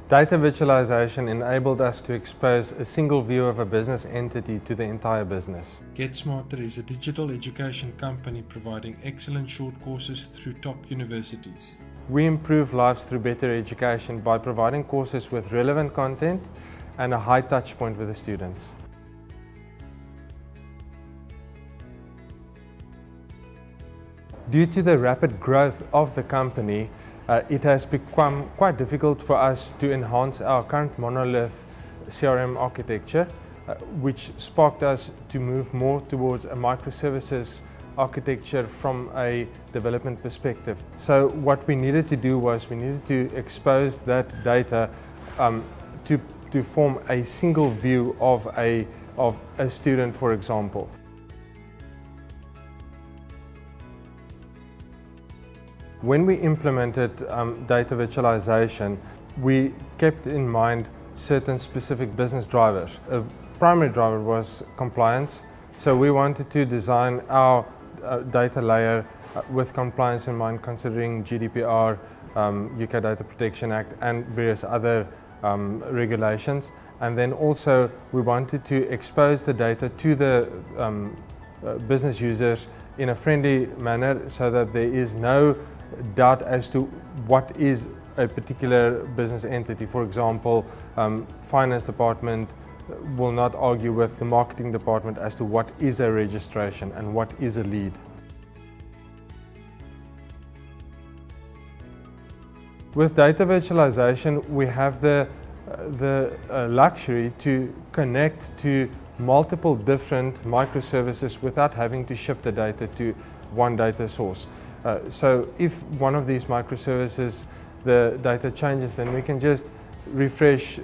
Data virtualization enabled us to expose a single view of a business entity to the entire business. GetSmarter is a digital education company providing excellent short courses through top universities. We improve lives through better education by providing courses with relevant content and a high touch point with the students. Due to the rapid growth of the company, it has become quite difficult for us to enhance our current monolith CRM architecture, which sparked us to move more towards a microservices architecture from a development perspective. So what we needed to do was we needed to expose that data to form a single view of a student, for example. When we implemented data virtualization, we kept in mind certain specific business drivers. A primary driver was compliance, so we wanted to design our data layer with compliance in mind, considering GDPR, UK Data Protection Act and various other regulations. And then also we wanted to expose the data to the business users in a friendly manner so that there is no doubt as to what is a particular business entity. For example, finance department will not argue with the marketing department as to what is a registration and what is a lead. With data virtualization, we have the luxury to connect to multiple different microservices without having to ship the data to one data source. So if one of these microservices, the data changes, then we can just refresh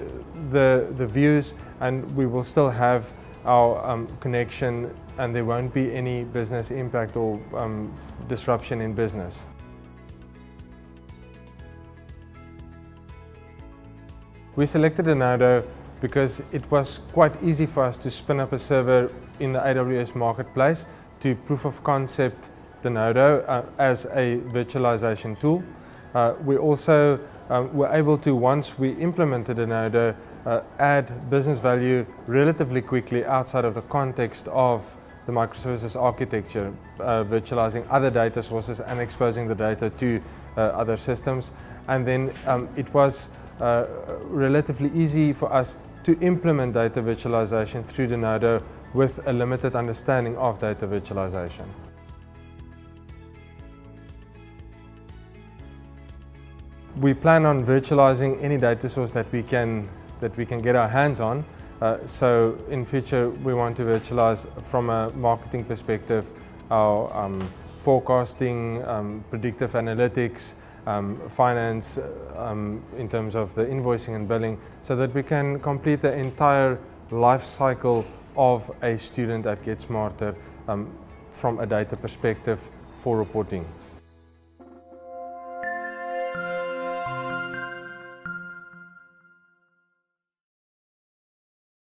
the views and we will still have our connection, and there won't be any business impact or disruption in business. We selected Denodo because it was quite easy for us to spin up a server in the AWS marketplace to proof of concept Denodo as a virtualization tool. We also were able to, once we implemented Denodo, add business value relatively quickly outside of the context of the microservices architecture, virtualizing other data sources and exposing the data to other systems. And then it was relatively easy for us to implement data virtualization through Denodo with a limited understanding of data virtualization. We plan on virtualizing any data source that we can get our hands on. So in future we want to virtualize from a marketing perspective our forecasting, predictive analytics, finance in terms of the invoicing and billing, so that we can complete the entire life cycle of a student at GetSmarter from a data perspective for reporting.